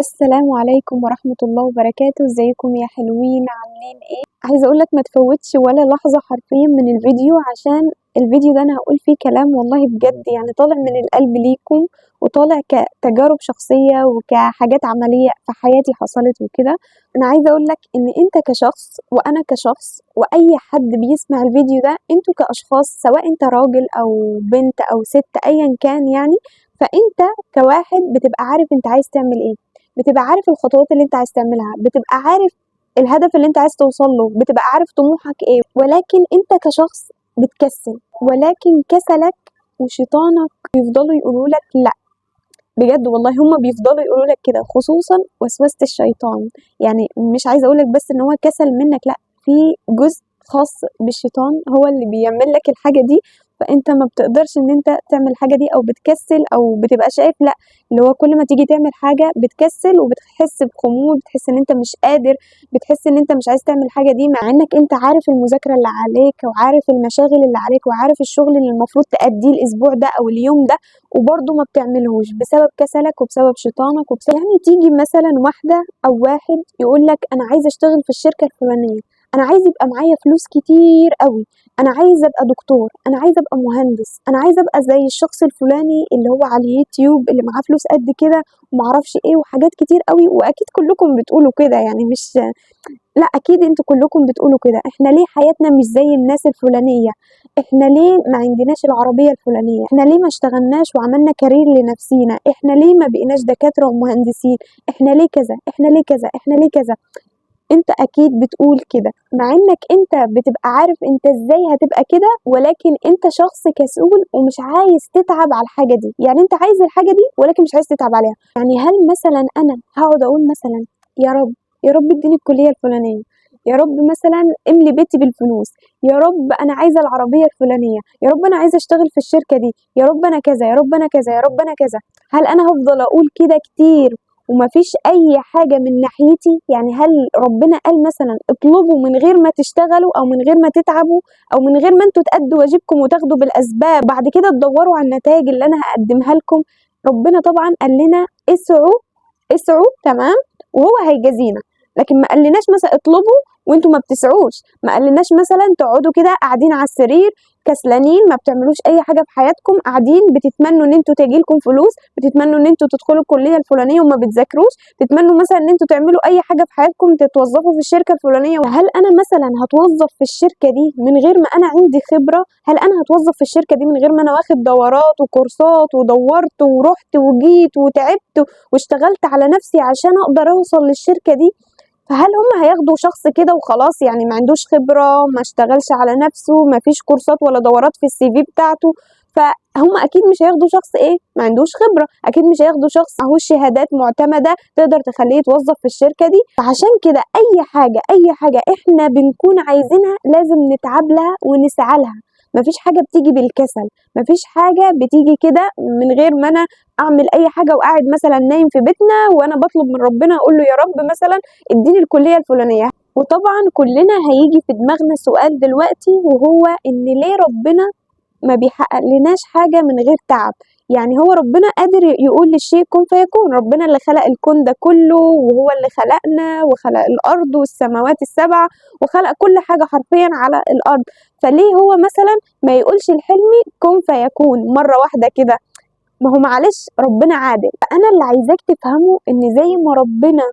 السلام عليكم ورحمة الله وبركاته، ازيكم يا حلوين عاملين ايه؟ عايزة اقولك ما تفوتش ولا لحظة حرفيا من الفيديو، عشان الفيديو ده انا هقول فيه كلام والله بجد يعني طالع من القلب ليكم، وطالع كتجارب شخصية وكحاجات عملية في حياتي حصلت وكده. انا عايزة اقولك ان انت كشخص وانا كشخص واي حد بيسمع الفيديو ده، انتوا كاشخاص سواء انت راجل او بنت او ست ايا كان يعني، فانت كواحد بتبقى عارف انت عايز تعمل ايه، بتبقى عارف الخطوات اللي انت عايز تعملها، بتبقى عارف الهدف اللي انت عايز توصل له، بتبقى عارف طموحك ايه، ولكن انت كشخص بتكسل، ولكن كسلك وشيطانك بيفضلوا يقولوا لك لا. بجد والله هما بيفضلوا يقولوا لك كده، خصوصا وسوسة الشيطان. يعني مش عايزه اقول لك بس ان هو كسل منك، لا، في جزء خاص بالشيطان هو اللي بيعمل لك الحاجه دي، فانت ما بتقدرش ان انت تعمل الحاجه دي او بتكسل او بتبقى شايف لا، اللي هو كل ما تيجي تعمل حاجه بتكسل وبتحس بخمول، بتحس ان انت مش قادر، بتحس ان انت مش عايز تعمل الحاجه دي مع انك انت عارف المذاكره اللي عليك وعارف المشاغل اللي عليك وعارف الشغل اللي المفروض تأديه الاسبوع ده او اليوم ده، وبرضه ما بتعملهوش بسبب كسلك وبسبب شيطانك وبسبب يعني تيجي مثلا واحدة أو واحد يقول لك أنا عايز أشتغل في الشركة الفلانية، أنا عايز يبقى معايا فلوس كتير قوي، أنا عايز أبقى دكتور، أنا عايز أبقى مهندس، أنا عايز أبقى زي الشخص الفلاني اللي هو على اليوتيوب اللي معاه فلوس قد كده ومعرفش إيه وحاجات كتير قوي. وأكيد كلكم بتقولوا كده، يعني مش لأ، أكيد أنتم كلكم بتقولوا كده، إحنا ليه حياتنا مش زي الناس الفلانية؟ إحنا ليه ما عندناش العربية الفلانية؟ إحنا ليه ما اشتغلناش وعملنا كارير لنفسينا؟ إحنا ليه ما بقيناش دكاترة ومهندسين؟ إحنا ليه كذا؟ إحنا ليه كذا؟ إحنا ليه كذا؟ أنت أكيد بتقول كده، مع إنك أنت بتبقى عارف أنت إزاي هتبقى كده، ولكن أنت شخص كسول ومش عايز تتعب على الحاجة دي، يعني أنت عايز الحاجة دي ولكن مش عايز تتعب عليها. يعني هل مثلًا أنا هاقعد أقول مثلًا يا رب، يا رب اديني الكلية الفلانية، يا رب مثلًا املي بيتي بالفلوس، يا رب أنا عايزة العربية الفلانية، يا رب أنا عايزة أشتغل في الشركة دي، يا رب أنا كذا، يا رب أنا كذا، يا رب أنا كذا. هل أنا هافضل أقول كده كتير وما فيش أي حاجة من ناحيتي؟ يعني هل ربنا قال مثلًا اطلبوا من غير ما تشتغلوا أو من غير ما تتعبوا أو من غير ما أنتم تأدوا واجبكم وتاخدوا بالأسباب بعد كده تدوروا على النتايج اللي أنا هاقدمها لكم؟ ربنا طبعًا قال لنا اسعوا، اسعوا تمام، وهو هيجازينا، لكن ما قالناش مثلًا اطلبوا وأنتم ما بتسعوش، ما قالناش مثلًا تقعدوا كده قاعدين على السرير كسلانين ما بتعملوش أي حاجة في حياتكم، قاعدين بتتمنوا إن أنتم تيجي لكم فلوس، بتتمنوا إن أنتم تدخلوا الكلية الفلانية وما بتذاكروش، تتمنوا مثلًا إن أنتم تعملوا أي حاجة في حياتكم، تتوظفوا في الشركة الفلانية. هل أنا مثلًا هاتوظف في الشركة دي من غير ما أنا عندي خبرة؟ هل أنا هاتوظف في الشركة دي من غير ما أنا واخد دورات وكورسات ودوّرت ورُحت وجيت وتعبت واشتغلت على نفسي عشان أقدر أوصل للشركة دي؟ فهل هم هياخدوا شخص كده وخلاص، يعني ما عندوش خبرة، ما اشتغلش على نفسه، ما فيش كورسات ولا دورات في الCV بتاعته، فهم أكيد مش هياخدوا شخص إيه، ما عندوش خبرة، أكيد مش هياخدوا شخص معهوش شهادات معتمدة تقدر تخلّيه يتوظف في الشركة دي. فعشان كده أي حاجة إحنا بنكون عايزينها لازم نتعب لها ونسعى لها، ما فيش حاجة بتيجي بالكسل، ما فيش حاجة بتيجي كده من غير ما أنا أعمل أي حاجة وقاعد مثلًا نايم في بيتنا وأنا باطلب من ربنا أقول له يا رب مثلًا اديني الكلية الفلانية. وطبعا كلنا هيجي في دماغنا سؤال دلوقتي، وهو ان ليه ربنا ما بيحقق لناش حاجة من غير تعب؟ يعني هو ربنا قادر يقول للشيء كن فيكون، ربنا اللي خلق الكون ده كله وهو اللي خلقنا وخلق الأرض والسماوات السبع وخلق كل حاجة حرفيا على الأرض، فليه هو مثلا ما يقولش لحلمي كن فيكون مرة واحدة كده؟ ما هو معلش ربنا عادل. فأنا اللي عايزاك تفهمه إن زي ما ربنا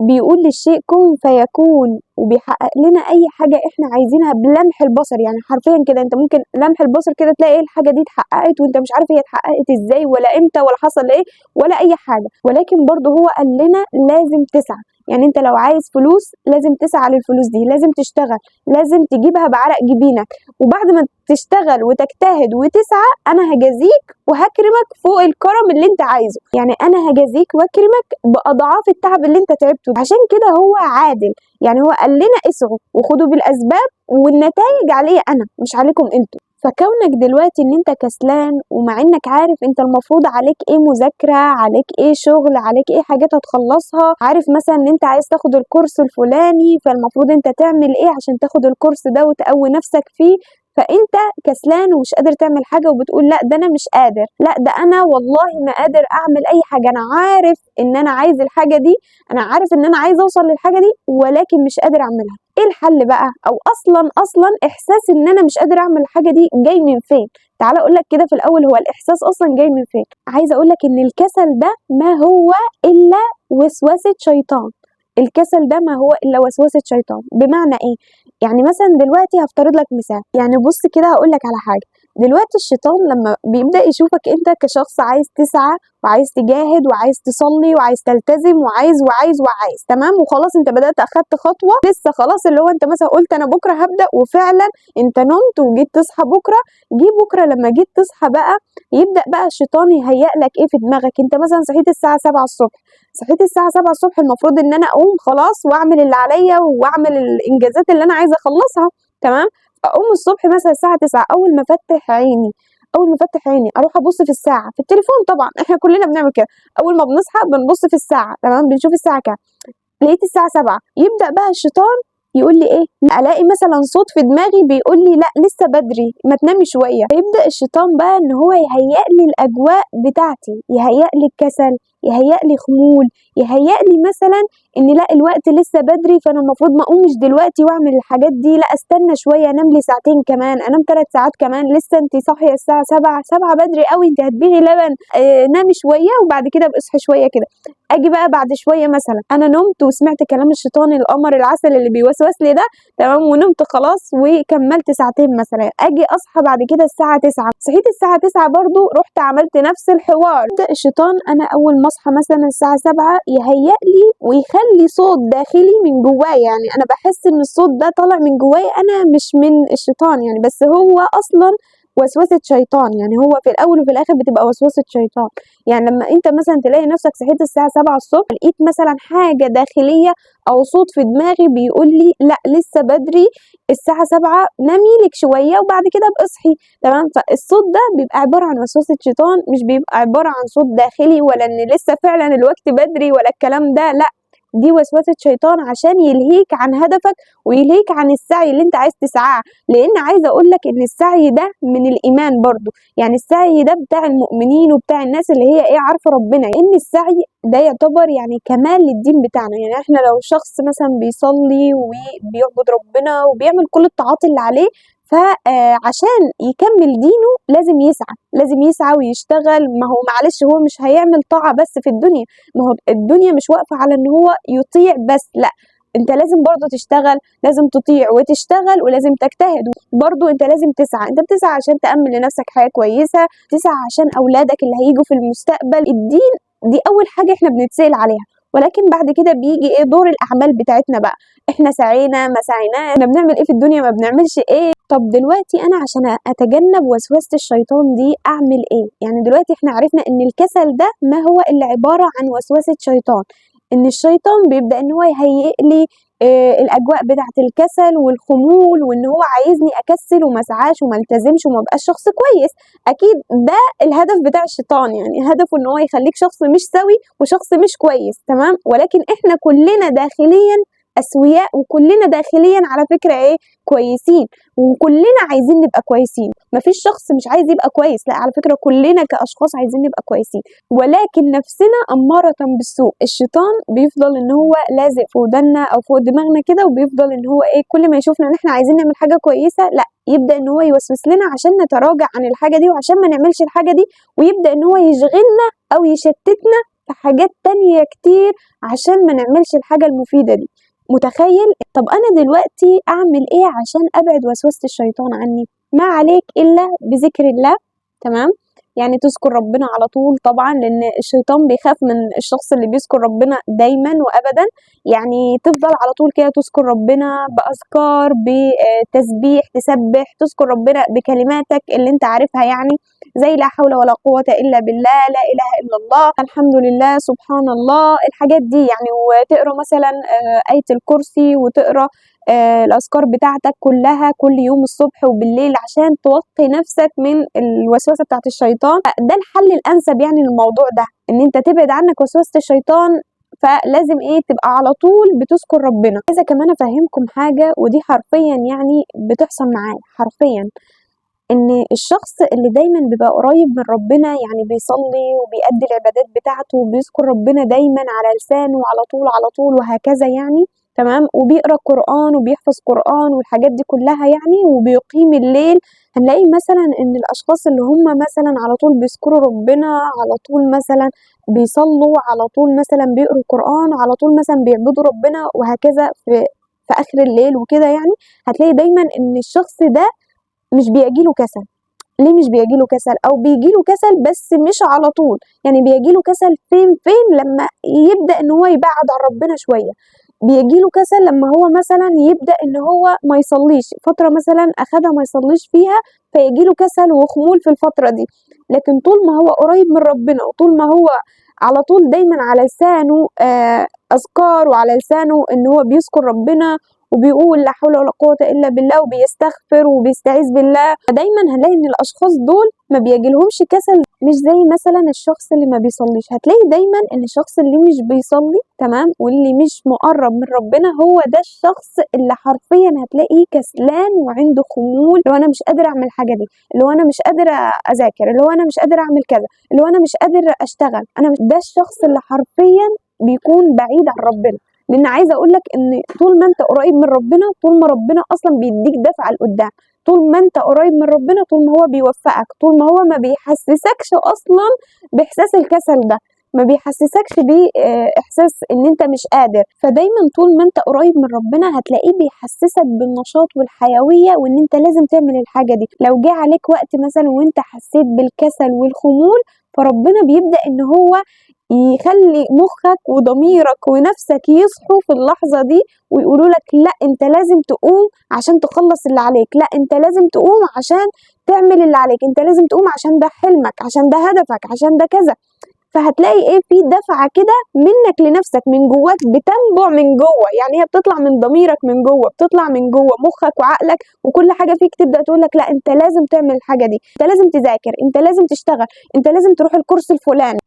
بيقول للشيء كن فيكون وبيحقق لنا اي حاجه احنا عايزينها بلمح البصر، يعني حرفيا كده انت ممكن لمح البصر كده تلاقي ايه الحاجه دي اتحققت وانت مش عارف هي اتحققت ازاي ولا امتى ولا حصل ايه ولا اي حاجه. ولكن برضه هو قال لنا لازم تسعى، يعني انت لو عايز فلوس لازم تسعى للفلوس دي، لازم تشتغل، لازم تجيبها بعرق جبينك، وبعد ما تشتغل وتجتهد وتسعى انا هجازيك وهكرمك فوق الكرم اللي انت عايزه، يعني انا هجازيك واكرمك باضعاف التعب اللي انت تعبته. عشان كده هو عادل، يعني هو قال لنا اسعوا وخدوا بالاسباب والنتائج عليا انا مش عليكم انتوا. فكونك دلوقتي ان انت كسلان ومع انك عارف انت المفروض عليك ايه مذاكرة، عليك ايه شغل، عليك ايه حاجات هتخلصها، عارف مثلا ان انت عايز تاخد الكورس الفلاني فالمفروض انت تعمل ايه عشان تاخد الكورس ده وتقوي نفسك فيه، فانت كسلان ومش قادر تعمل حاجه وبتقول لا ده انا مش قادر، لا ده انا والله ما قادر اعمل اي حاجه، انا عارف ان انا عايز الحاجه دي، انا عارف ان انا عايز اوصل للحاجه دي ولكن مش قادر اعملها. ايه الحل بقى؟ او اصلا احساس ان انا مش قادر اعمل الحاجه دي جاي من فين؟ تعالى اقول لك كده في الاول، هو الاحساس اصلا جاي من فين؟ عايزه اقول لك ان الكسل ده ما هو الا وسوسه شيطان. الكسل ده ما هو الا وسوسه شيطان. بمعنى ايه؟ يعني مثلا دلوقتي هفترض لك مثال، يعني بص كده هقول لك على حاجه. دلوقتي الشيطان لما بيبدأ يشوفك انت كشخص عايز تسعى وعايز تجاهد وعايز تصلي وعايز تلتزم وعايز تمام، وخلاص انت بدأت اخدت خطوة، لسه خلاص اللي هو انت مثلا قلت انا بكرة هبدأ، وفعلا انت نمت وجيت تصحى بكرة. بكرة لما جيت تصحى بقى يبدأ بقى الشيطان يهيأ لك ايه في دماغك. انت مثلا صحيت الساعة 7 الصبح، صحيت الساعة 7 الصبح، المفروض ان انا اقوم خلاص واعمل اللي عليا واعمل الانجازات اللي انا عايزة اخلصها، تمام. اقوم الصبح مثلا الساعه 9، اول ما افتح عيني اروح ابص في الساعه في التليفون، طبعا احنا كلنا بنعمل كده، اول ما بنصحى بنبص في الساعه، تمام، بنشوف الساعه كام، لقيت الساعه 7، يبدا بقى الشيطان يقول لي ايه، الاقي مثلا صوت في دماغي بيقول لي لا لسه بدري ما تنامي شويه. يبدا الشيطان بقى ان هو يهيئ لي الاجواء بتاعتي، يهيئ لي الكسل، يهيئ لي خمول، يهيئ لي مثلا ان لا الوقت لسه بدري، فانا المفروض ما اقومش دلوقتي واعمل الحاجات دي، لا استنى شويه، انام لي ساعتين كمان، انام 3 ساعات كمان، لسه انت صاحيه الساعه 7، 7 بدري قوي، انت هتبيعي لبن، نامي شويه وبعد كده اصحي شويه كده. اجي بقى بعد شويه مثلا انا نمت وسمعت كلام الشيطان القمر العسل اللي بيوسوس لي ده، تمام، ونمت خلاص وكملت ساعتين مثلا، اجي اصحى بعد كده الساعه 9، صحيت الساعه 9 برضو، رحت عملت نفس الحوار. يبدا الشيطان انا اول ما اصحى مثلا الساعه 7 يهيئ لي ويخلي صوت داخلي من جوايا، يعني انا بحس ان الصوت ده طالع من جوايا انا مش من الشيطان يعني، بس هو اصلا وسوسة شيطان، يعني هو في الأول وفي الآخر بتبقى وسوسة شيطان. يعني لما أنت مثلا تلاقي نفسك صحيت الساعة 7 الصبح، لقيت مثلا حاجة داخلية أو صوت في دماغي بيقول لي لأ لسه بدري، الساعة 7 نامي لك شوية وبعد كده ابقي اصحي، تمام. فالصوت ده بيبقى عبارة عن وسوسة شيطان، مش بيبقى عبارة عن صوت داخلي ولا إن لسه فعلا الوقت بدري ولا الكلام ده، لأ، دي وسوسة شيطان عشان يلهيك عن هدفك ويلهيك عن السعي اللي انت عايز تسعاه. لان عايزه اقول لك ان السعي ده من الايمان برضو، يعني السعي ده بتاع المؤمنين وبتاع الناس اللي هي ايه عارفه ربنا، ان السعي ده يعتبر يعني كمال للدين بتاعنا. يعني احنا لو شخص مثلا بيصلي وبيعبد ربنا وبيعمل كل الطاعات اللي عليه، فعشان يكمل دينه لازم يسعى ويشتغل. ما هو معلش هو مش هيعمل طاعة بس في الدنيا، ما هو الدنيا مش واقفة على ان هو يطيع بس، لا، انت لازم برضو تشتغل، لازم تطيع وتشتغل ولازم تجتهد برضو، انت لازم تسعى، انت بتسعى عشان تأمن لنفسك حياة كويسة، تسعى عشان اولادك اللي هيجوا في المستقبل. الدين دي اول حاجة احنا بنتسأل عليها، ولكن بعد كده بيجي ايه دور الاعمال بتاعتنا بقى، احنا سعينا ما سعيناش، احنا بنعمل ايه في الدنيا ما بنعملش ايه. طب دلوقتي انا عشان اتجنب وسوسة الشيطان دي اعمل ايه؟ يعني دلوقتي احنا عرفنا ان الكسل ده ما هو الا عبارة عن وسوسة شيطان، ان الشيطان بيبدأ ان هو يهيئ لي الاجواء بتاعه الكسل والخمول، وان هو عايزني اكسل وما اسعاش وما التزمش وما ابقاش شخص كويس. اكيد ده الهدف بتاع الشيطان، يعني هدفه ان هو يخليك شخص مش سوي وشخص مش كويس، تمام. ولكن احنا كلنا داخليا اسوياء، وكلنا داخليا على فكره ايه كويسين، وكلنا عايزين نبقى كويسين، مفيش شخص مش عايز يبقى كويس، لا على فكره كلنا كاشخاص عايزين نبقى كويسين، ولكن نفسنا اماره بالسوء. الشيطان بيفضل ان هو لازق في ودنا او فوق دماغنا كده، وبيفضل ان هو ايه كل ما يشوفنا ان احنا عايزين نعمل حاجه كويسه، لا يبدا ان هو يوسوس لنا عشان نتراجع عن الحاجه دي وعشان ما نعملش الحاجه دي، ويبدا ان هو يشغلنا او يشتتنا في حاجات تانية كتير عشان ما نعملش الحاجه المفيده دي. متخيل؟ طب انا دلوقتي اعمل ايه عشان ابعد وسوسة الشيطان عني؟ ما عليك الا بذكر الله، تمام، يعني تذكر ربنا على طول طبعا، لان الشيطان بيخاف من الشخص اللي بيذكر ربنا دايما وابدا، يعني تفضل على طول كده تذكر ربنا باذكار، بتسبيح، تسبح، تذكر ربنا بكلماتك اللي انت عارفها، يعني زي لا حول ولا قوة الا بالله، لا اله الا الله، الحمد لله، سبحان الله، الحاجات دي يعني. وتقرا مثلا آية الكرسي، وتقرا الأذكار بتاعتك كلها كل يوم الصبح وبالليل عشان توقي نفسك من الوسوسة بتاعت الشيطان. ده الحل الأنسب يعني للموضوع ده، إن أنت تبعد عنك وسوسة الشيطان فلازم تبقى على طول بتذكر ربنا. عايزة كمان أفهمكم حاجة، ودي حرفيا يعني بتحصل معايا حرفيا، إن الشخص اللي دايما بيبقى قريب من ربنا، يعني بيصلي وبيأدي العبادات بتاعته وبيذكر ربنا دايما على لسانه على طول على طول وهكذا يعني، تمام، وبيقرأ قرآن وبيحفظ قرآن والحاجات دي كلها يعني، وبيقيم الليل. هنلاقي مثلا إن الأشخاص اللي هم مثلا على طول بيذكروا ربنا، على طول مثلا بيصلوا، على طول مثلا بيقروا قرآن، على طول مثلا بيعبدوا ربنا وهكذا في آخر الليل وكده يعني، هتلاقي دايما إن الشخص ده مش بيجيله كسل. ليه مش بيجيله كسل؟ او بيجيله كسل بس مش على طول، يعني بيجيله كسل فين لما يبدأ ان هو يبعد عن ربنا شوية. بيجيله كسل لما هو مثلا يبدأ ان هو ما يصليش فترة، مثلا اخدها ما يصليش فيها، فيجيله كسل وخمول في الفترة دي. لكن طول ما هو قريب من ربنا، وطول ما هو على طول دايما على لسانه اذكار، وعلى لسانه ان هو بيذكر ربنا وبيقول لا حول ولا قوة إلا بالله وبيستغفر وبيستعيذ بالله، دايما هنلاقي إن الأشخاص دول ما بيجيلهمش كسل. مش زي مثلا الشخص اللي ما بيصليش، هتلاقي دايما إن الشخص اللي مش بيصلي تمام واللي مش مقرب من ربنا، هو ده الشخص اللي حرفيا هتلاقيه كسلان وعنده خمول، اللي هو أنا مش قادر أعمل الحاجة دي، اللي هو أنا مش قادر أذاكر، اللي هو أنا مش قادر أعمل كذا، اللي هو أنا مش قادر أشتغل. أنا مش ده الشخص اللي حرفيا بيكون بعيد عن ربنا. لان عايزه اقول لك ان طول ما انت قريب من ربنا، طول ما ربنا اصلا بيديك دفعه لقدام، طول ما انت قريب من ربنا، طول ما هو بيوفقك، طول ما هو ما بيحسسكش اصلا باحساس الكسل ده، ما بيحسسكش باحساس ان انت مش قادر. فدايما طول ما انت قريب من ربنا هتلاقيه بيحسسك بالنشاط والحيويه، وان انت لازم تعمل الحاجه دي. لو جه عليك وقت مثلا وانت حسيت بالكسل والخمول، فربنا بيبدأ ان هو يخلي مخك وضميرك ونفسك يصحوا في اللحظة دي، ويقولوا لك لا انت لازم تقوم عشان تخلص اللي عليك، لا انت لازم تقوم عشان تعمل اللي عليك، انت لازم تقوم عشان ده حلمك، عشان ده هدفك، عشان ده كذا. فهتلاقي في دفعة كده منك لنفسك من جواك، بتنبع من جوه، يعني هي بتطلع من ضميرك من جوه، بتطلع من جوه مخك وعقلك وكل حاجة فيك، تبدأ تقول لك لا انت لازم تعمل الحاجة دي، انت لازم تذاكر، انت لازم تشتغل، انت لازم تروح الكورس الفلاني.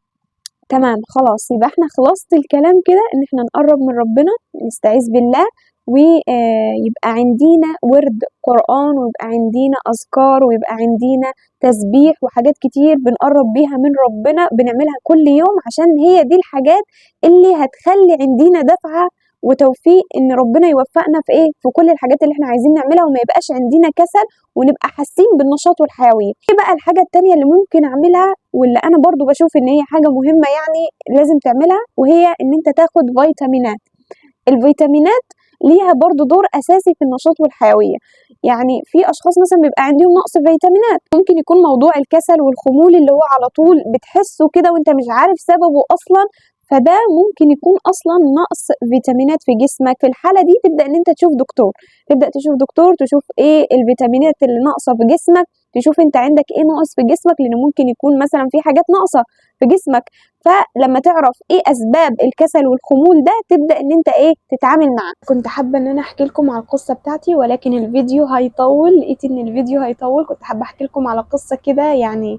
تمام، خلاص، يبقى احنا خلاصة الكلام كده ان احنا نقرب من ربنا، نستعيذ بالله، ويبقى عندنا ورد قرآن، ويبقى عندنا أذكار، ويبقى عندنا تسبيح وحاجات كتير بنقرب بيها من ربنا، بنعملها كل يوم، عشان هي دي الحاجات اللي هتخلي عندنا دفعة وتوفيق ان ربنا يوفقنا في كل الحاجات اللي احنا عايزين نعملها، وما يبقاش عندنا كسل، ونبقى حاسين بالنشاط والحيوية. ايه بقى الحاجة التانية اللي ممكن اعملها، واللي انا برضو بشوف ان هي حاجة مهمة يعني لازم تعملها، وهي ان انت تاخد فيتامينات. الفيتامينات ليها برضو دور اساسي في النشاط والحيوية. يعني في اشخاص مثلا بيبقى عندهم نقص فيتامينات، ممكن يكون موضوع الكسل والخمول اللي هو على طول بتحسه كده وانت مش عارف سببه اصلا، فده ممكن يكون اصلا نقص فيتامينات في جسمك. في الحالة دي تبدأ ان انت تشوف دكتور، تبدأ تشوف دكتور، تشوف ايه الفيتامينات اللي ناقصة في جسمك، تشوف انت عندك ايه ناقص في جسمك، لان ممكن يكون مثلا في حاجات ناقصة في جسمك. فلما تعرف ايه اسباب الكسل والخمول ده، تبدأ ان انت تتعامل معاه. كنت حابة ان انا احكي لكم على القصة بتاعتي، ولكن الفيديو هيطول، لقيت ان الفيديو هيطول. كنت حابة احكي لكم على قصة كده، يعني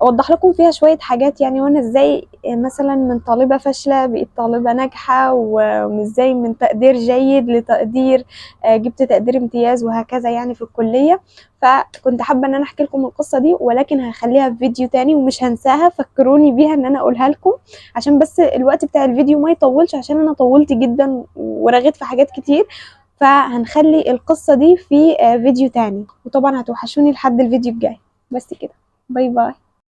اوضح لكم فيها شوية حاجات، يعني وانا ازاي مثلا من طالبة فاشلة بقيت طالبة ناجحة، وازاي من تقدير جيد لتقدير جبت تقدير امتياز وهكذا يعني في الكلية. فكنت حابة ان انا احكي لكم القصة دي، ولكن هخليها في فيديو تاني ومش هنساها، فكروني بيها ان انا اقولها لكم، عشان بس الوقت بتاع الفيديو ما يطولش، عشان انا طولت جدا ورغيت في حاجات كتير. فهنخلي القصة دي في فيديو تاني، وطبعا هتوحشوني لحد الفيديو الجاي. بس كده، باي باي.